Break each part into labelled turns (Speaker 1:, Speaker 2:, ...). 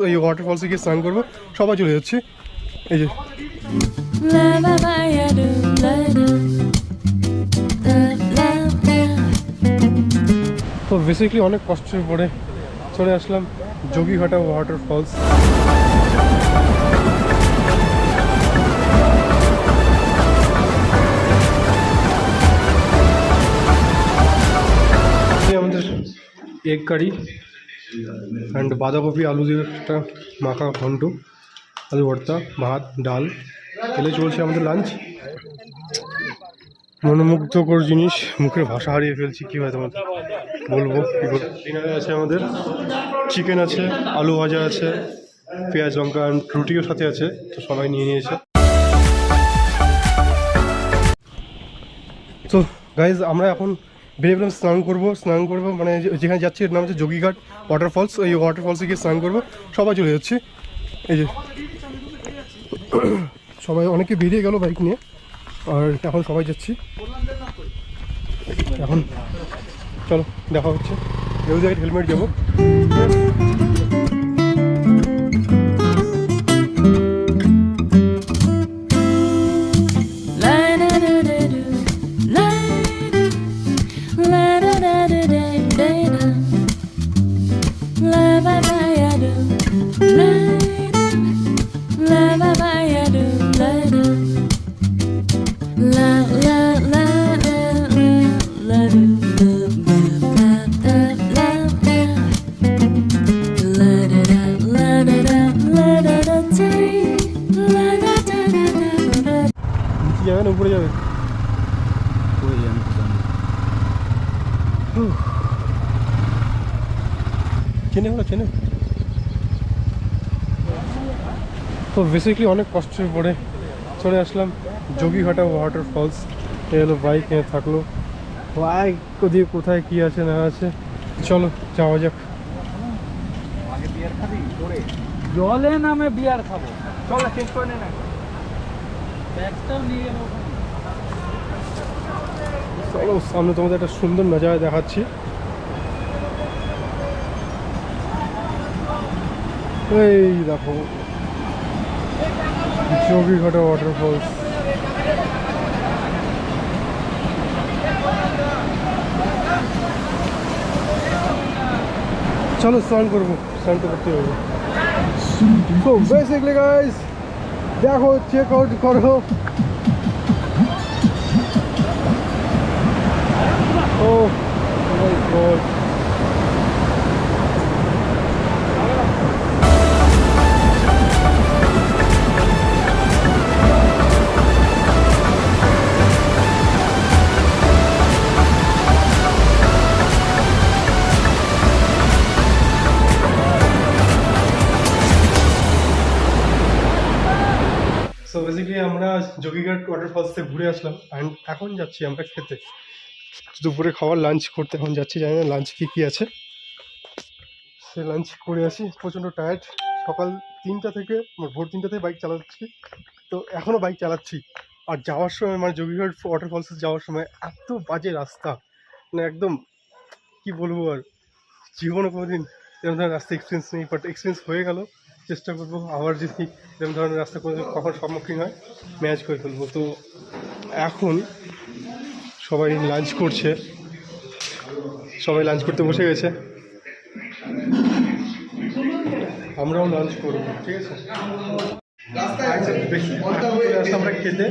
Speaker 1: এই ওয়াটারফলসে গিয়ে স্নান করবো, সবাই চলে যাচ্ছি। এই যে তো বেসিক্যালি অনেক কষ্টের পরে চলে আসলাম যোগীঘাটা ওয়াটারফলস। আমাদের এগ কারি অ্যান্ড বাঁধাকপি আলু দিয়ে একটা মাখা ঘন্ট, আলু ভর্তা, ভাত, ডাল, এলে চলছে আমাদের লাঞ্চ। মনোমুগ্ধকর জিনিস, মুখের ভাষা হারিয়ে ফেলছি, কী হয় তোমাদের বলবো। ডিনারে আছে আমাদের চিকেন আছে, আলু ভাজা আছে, পেঁয়াজ লঙ্কা অ্যান্ড রুটিও সাথে আছে, তো সবাই নিয়ে নিয়েছে। তো গাইজ আমরা এখন বেরিয়ে স্নান করবো মানে যেখানে যাচ্ছি এর নাম হচ্ছে যোগীঘাট ওয়াটারফলস। এই ওয়াটারফলসে গিয়ে স্নান করবো, সবাই চলে যাচ্ছি। এই যে সবাই অনেকে বেরিয়ে গেল বাইক নিয়ে, আর এখন সবাই যাচ্ছি। এখন চলো দেখা হচ্ছে, এই জায়গায় হেলমেট যাবো। যাবে না উপরে যাবে, চেনে হলো চেনে। তো বেসিক্যালি অনেক কষ্টের পরে চলে আসলাম যোগীঘাটা ওয়াটারফলস। এ হলো বাইক নিয়ে থাকলো, বাইক দিয়ে কোথায় কী আছে না আছে, চলো যাওয়া যাক।
Speaker 2: জলে নামে বিয়ার খাবো, চলো চেক করে নে না, ব্যাগটাও নিয়ে নেবো।
Speaker 1: চলো সামনে তোমাদের একটা সুন্দর নজারা দেখাচ্ছি। এই দেখো যোগীঘাটা ওয়াটারফলস। চলো স্নান করবো, স্নান তো করতে হবে। তো বেসিক্যালি গাইস দেখো, চেক আউট করো। ও মাই গড, সো বেসিক্যালি আমরা যোগীঘাট ওয়াটারফলস থেকে ঘুরে আসলাম অ্যান্ড এখন যাচ্ছি আমরা খেতে, দুপুরে খাওয়ার লাঞ্চ করতে এখন যাচ্ছি। জানি না লাঞ্চ কী আছে, সে লাঞ্চ করে আসি। প্রচণ্ড টায়ার্ড, সকাল 3টা থেকে ভোর 3টা থেকে বাইক চালাচ্ছি, তো এখনও বাইক চালাচ্ছি। আর যাওয়ার সময় মানে যোগীঘাট ওয়াটারফলসে যাওয়ার সময় এত বাজে রাস্তা, মানে একদম কি বলবো, আর জীবনে কোনোদিন এরকম ধরনের রাস্তা এক্সপিরিয়েন্স নেই, বাট এক্সপিরিয়েন্স হয়ে গেল। চেষ্টা করবো আবার যদি এরকম ধরনের রাস্তা কখন সম্মুখীন হয় ম্যানেজ করে ফেলবো। তো এখন সবাই লাঞ্চ করছে, সবাই লাঞ্চ করতে বসে গেছে, আমরাও লাঞ্চ করবো, ঠিক আছে। আমরা খেতে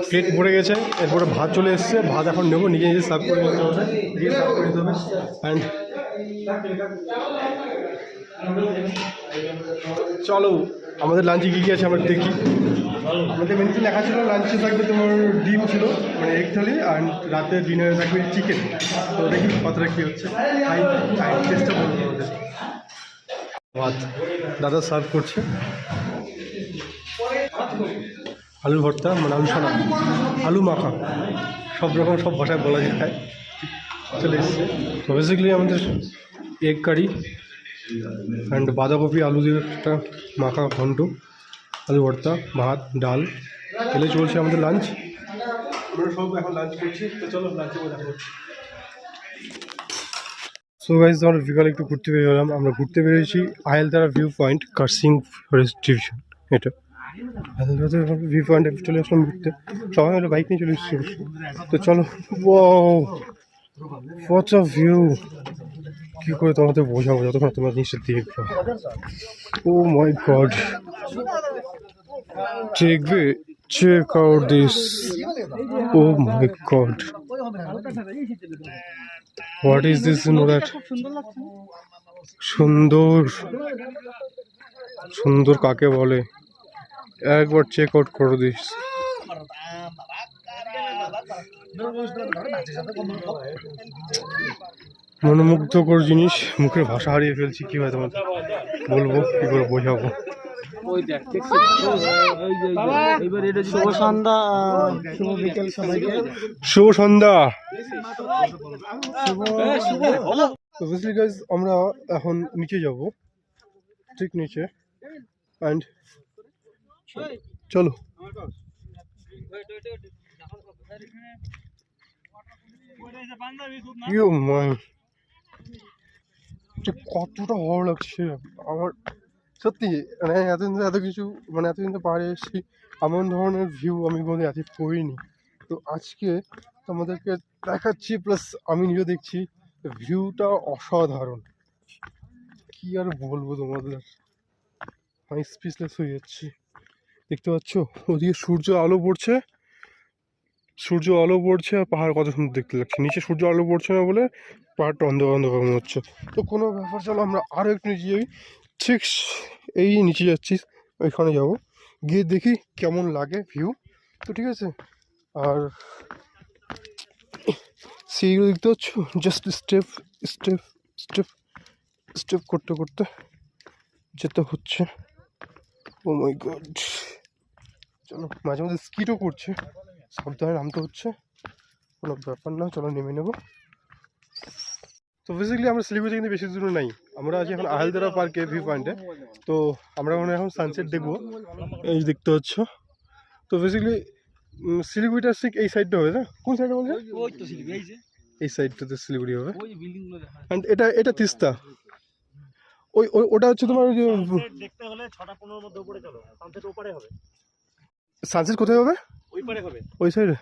Speaker 1: প্লেট ভরে গেছে, এরপরে ভাত চলে এসছে, ভাত এখন নেবো, নিজে নিজে সার্ভ করে নিতে হবে, নিজে সার্ভ করে নিতে হবে। অ্যান্ড চলো আমাদের লাঞ্চে কী কী আছে আমরা দেখি। আমাদের মেনুতে লেখা ছিল লাঞ্চে থাকবে তোমার ডিম ছিল মানে এগ থালি, অ্যান্ড রাতে ডিনারে থাকবে চিকেন। তো দেখি কতটা কী হচ্ছে, চেষ্টা করবো। আমাদের ভাত দাদা সার্ভ করছে, আলু ভর্তা মানে আলু সানা, আলু মাখা, সব রকম সব ভাষায় বলা যায় চলে এসছে। তো বেসিক্যালি আমাদের এগ কারি অ্যান্ড বাঁধাকপি আলু দিয়ে একটা মাখা ঘন্ট, আলু ভর্তা, ভাত, ডাল, এলে চলছে আমাদের লাঞ্চ। আমরা সব এখন লাঞ্চ করছি, তো চলো লাঞ্চে দেখা হচ্ছে। সো গাইজ আমরা বিকালে একটু ঘুরতে বেরোলাম। আমরা ঘুরতে বেরিয়েছি Ahaldara view point, Kurseong forest division. এটা আয়েলতারা ভিউ পয়েন্টে চলে আসলাম ঘুরতে, সবাই মিলে বাইক নিয়ে চলে এসেছি অবশ্য। তো চলো, হোয়াটস আ ভিউ, কী করে তোমাদের বোঝাবো যতক্ষণ তোমরা জিনিসটা দেখবে। ও মাই গড, দেখবে, check out this, oh my god, what is this, you know that? সুন্দর, সুন্দর কাকে বলে একবার চেক আউট করে দিস। মনোমুগ্ধকর জিনিস, মুখের ভাষা হারিয়ে ফেলছি, কি হয় তোমার বলবো, কি করে বোঝাবো।
Speaker 2: শুভ সন্ধ্যা, শুভ বিকেল সবাইকে,
Speaker 1: শুভ সন্ধ্যা। তো বেসিক্যালি গাইজ আমরা এখন নিচে যাব, ঠিক নিচে, অ্যান্ড চলো। কতটা ভালো লাগছে আমার, সত্যি মানে এতদিন এত কিছু, মানে এতদিন তো পাহাড়ে এসেছি, এমন ধরনের ভিউ আমি কোনো অ্যাচিভ করিনি। তো আজকে তোমাদেরকে দেখাচ্ছি, প্লাস আমি নিজে দেখছি, ভিউটা অসাধারণ, কি আর বলবো তোমাদের, আমি স্পিচলেস হয়ে যাচ্ছি। দেখতে পাচ্ছ ওদিকে সূর্য আলো পড়ছে, সূর্য আলো পড়ছে আর পাহাড় কত সুন্দর দেখতে লাগছে। নিচে সূর্য আলো পড়ছে না বলে পাহাড়টা অন্ধকার অন্ধকার মনে হচ্ছে। তো কোনো ব্যাপার, চলো আমরা আরও একটু নিচে যাই, ঠিক এই নিচে যাচ্ছি, ওইখানে যাব, গিয়ে দেখি কেমন লাগে ভিউ। তো ঠিক আছে, আর সেইগুলো দেখতে পাচ্ছ, just step step step step করতে করতে যেতে হচ্ছে। ও মাই গড, চলো, মাঝে মাঝে স্কিটও করছে, সাবধানে নামতে হচ্ছে, কোনো ব্যাপার না, চলো নেমে নেবো। তো বেসিক্যালি আমরা শিলিগুড়ি কিন্তু বেশি দূরে নাই, আমরা আছি এখন আয়েলতারা পার্কে ভিউ পয়েন্টে। তো আমরা ওখানে এখন সানসেট দেখবো, এই দেখতে হচ্ছ। তো বেসিক্যালি শিলিগুড়িটা ঠিক এই সাইডটা হবে না, কোন সাইডে বলছে? এই সাইডটাতে শিলিগুড়ি হবে, অ্যান্ড এটা তিস্তা, ওই ওটা হচ্ছে তোমার ওই যে
Speaker 3: দেখতে হলে 6:15 মধ্যে উপরে চলো, সানসেট ওপারে হবে।
Speaker 1: সানসেট কোথায় হবে?
Speaker 3: ওই পারে হবে,
Speaker 1: ওই সাইডে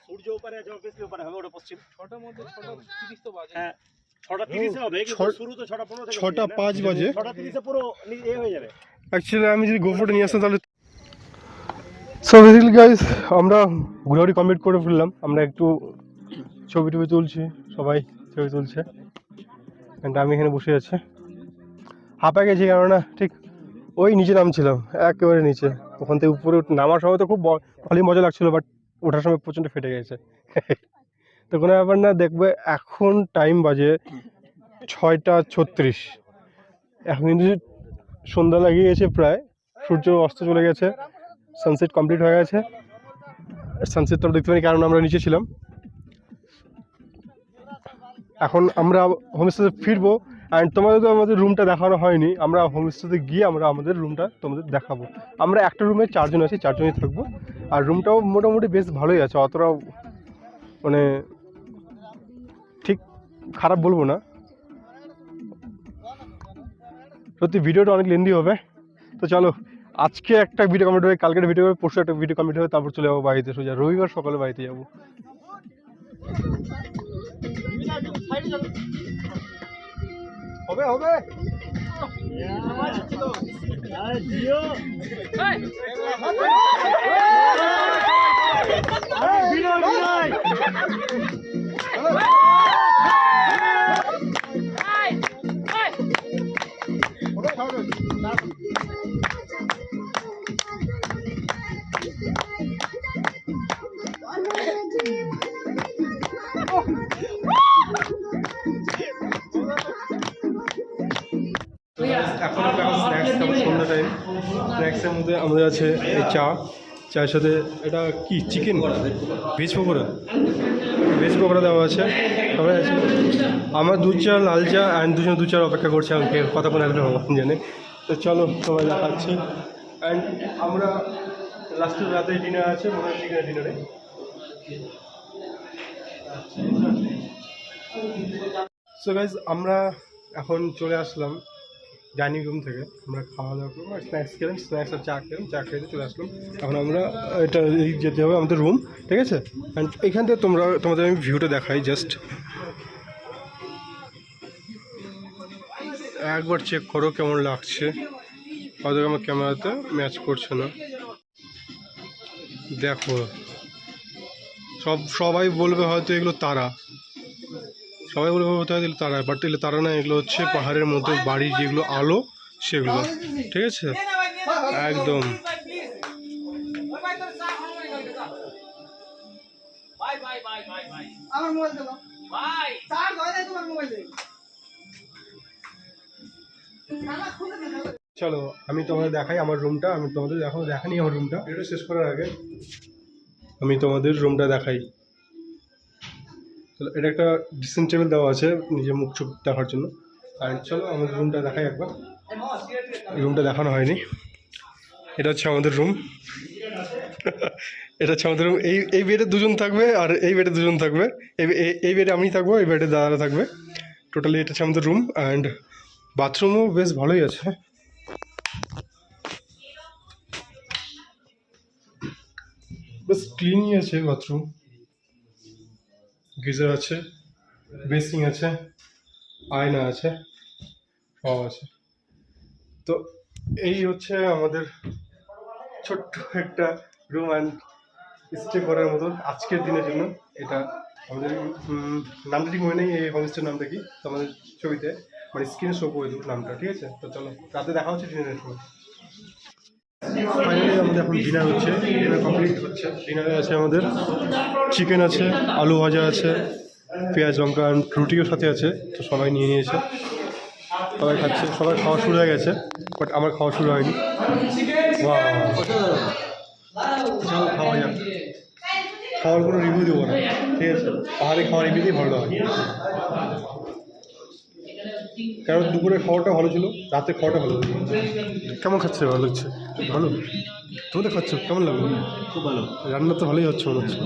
Speaker 3: সূর্য ওপারে আছে, অবভিয়াসলি ওপারে হবে, ওটা পশ্চিম। 6টার মধ্যে 6:30 তো বাজে, হ্যাঁ 6:30 এ হবে, কিন্তু শুরু তো 6:15 থেকে,
Speaker 1: 6:05 বাজে,
Speaker 3: 6:30 এ পুরো এ হয়ে যাবে।
Speaker 1: অ্যাকচুয়ালি আমি যদি গোফোটা নিয়ে আসতাম তাহলে। সো বেসিক্যালি গাইজ আমরা ঘোরাঘুরি কমপ্লিট করে ফেললাম, আমরা একটু ছবি টবি তুলছি, সবাই ছবি তুলছে, অ্যান্ড আমি এখানে বসে আছি, হাঁপা গেছি, কেননা ঠিক ওই নিচে নামছিলাম, একেবারে নিচে, ওখান থেকে উপরে নামার সময় তো খুব ভালোই মজা লাগছিলো, বাট ওঠার সময় প্রচণ্ড ফেটে গেছে। তো কোনো ব্যাপার না, দেখবে এখন টাইম বাজে 6:36, এখন কিন্তু সন্ধ্যা লাগিয়ে গেছে প্রায়, সূর্য অস্ত চলে গেছে, সানসেট কমপ্লিট হয়ে গেছে। সানসেটটা আমরা দেখতে পাই কারণ আমরা নিচে ছিলাম। এখন আমরা হোমস্টেতে ফিরবো, অ্যান্ড তোমাদের তো আমাদের রুমটা দেখানো হয়নি, আমরা হোমস্টেতে গিয়ে আমরা আমাদের রুমটা তোমাদের দেখাবো। আমরা একটা রুমে 4 জন আছি, 4 জনই থাকবো, আর রুমটাও মোটামুটি বেশ ভালোই আছে, অতটাও মানে ঠিক খারাপ বলবো না। সত্যি ভিডিওটা অনেক লেন্দি হবে। তো চলো, আজকে একটা ভিডিও কমপ্লিট হবে, কালকের ভিডিও হবে, পরশু একটা ভিডিও কমপ্লিট হবে, তারপর চলে যাবো বাড়িতে সোজা, রবিবার সকালে বাড়িতে যাবো। হবে হবে এখন আমরা স্ন্যাক্স খাবো, সন্ধ্যা টাইম। স্ন্যাক্সের মধ্যে আমাদের আছে এই চায়ের সাথে এটা কি চিকেন ভেজ পকোড়া দেওয়া আছে, সবাই আছে। আমার দুধ চা, লাল চা, অ্যান্ড দুজনে দুধ চার অপেক্ষা করছে, আমাকে কতক্ষণ আসবে ভগবান জানে। তো চলো সবাই দেখাচ্ছে, অ্যান্ড আমরা লাস্টের রাতে ডিনার আছে, মনে হয় চিকেনের ডিনারে। সো গাইজ আমরা এখন চলে আসলাম ডাইনিং রুম থেকে। আমরা খাওয়া দাওয়া করবো, স্ন্যাক্স খেলাম, স্ন্যাক্স আর চা খেলাম, চা খেতে চলে আসলাম। এখন আমরা এটা এই যেতে হবে আমাদের রুম, ঠিক আছে? অ্যান্ড এখান থেকে তোমাদের আমি ভিউটা দেখাই জাস্ট একবার চেক করো কেমন লাগছে। হয়তো আমার ক্যামেরাতে ম্যাচ করছে না, দেখো সবাই বলবে হয়তো এগুলো তারা, সবাই বলবে হয়তো এগুলো তারা, বাট এগুলো তারা না, এগুলো হচ্ছে পাহাড়ের মধ্যে বাড়ির যেগুলো আলো সেগুলো, ঠিক আছে? একদম চলো আমি তোমাদের দেখাই আমার রুমটা। আমি তোমাদের দেখানি আমার রুমটা। এটা শেষ করার আগে আমি তোমাদের রুমটা দেখাই। চলো, এটা একটা ড্রেসিং টেবিল দেওয়া আছে নিজের মুখ চোখ দেখার জন্য। আর চলো আমাদের রুমটা দেখাই একবার। রুমটা দেখানো হয়নি। এটা হচ্ছে আমাদের রুম। এটা হচ্ছে আমাদের রুম। এই বেডে দুজন থাকবে আর এই বেডে দুজন থাকবে। এই বেডে আমি থাকবো, এই বেডে দাদারা থাকবে। টোটালি এটা হচ্ছে আমাদের রুম। অ্যান্ড বাথরুমও বেশ ভালোই আছে, বেশ ক্লিনই আছে বাথরুম। গিজার আছে, বেসিং আছে, আয়না আছে, সব আছে। তো এই হচ্ছে আমাদের ছোট্ট একটা রুম অ্যান্ড স্টে করার মতন আজকের দিনের জন্য। এটা আমাদের নামটা ঠিক মনে নেই এই হোমস্টের নামটা কি, তো আমাদের ছবিতে মানে স্ক্রিনে শো করে দেবো নামটা, ঠিক আছে? তো চলো রাতে দেখা হচ্ছে ডিনারের সময়। ফাইনালি আমাদের এখন ডিনার হচ্ছে, ডিনার কমপ্লিট হচ্ছে। ডিনারে আছে আমাদের চিকেন আছে, আলু ভাজা আছে, পেঁয়াজ লঙ্কা আর রুটিও সাথে আছে। তো সবাই নিয়ে নিয়েছে, সবাই খাচ্ছে, সবার খাওয়া শুরু হয়ে গেছে, বাট আমার খাওয়া শুরু হয়নি। চলো খাওয়া যাক। খাওয়ার কোনো রিভিউ দেবো না, ঠিক আছে? পাহাড়ে খাওয়ার রিভিউ ভালো হয়, কারণ দুপুরে খাওয়াটা ভালো ছিল, রাতে খাওয়াটা ভালো ছিল। কেমন খাচ্ছে? ভালো হচ্ছে, ভালো। তোমাদের খাচ্ছ কেমন লাগলো?
Speaker 3: খুব ভালো,
Speaker 1: রান্না তো ভালোই হচ্ছে মনে হচ্ছে।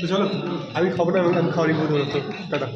Speaker 1: তো চলো আমি খাবো না, আমি খাওয়ার রিভিউ দেবো। তো টাটা।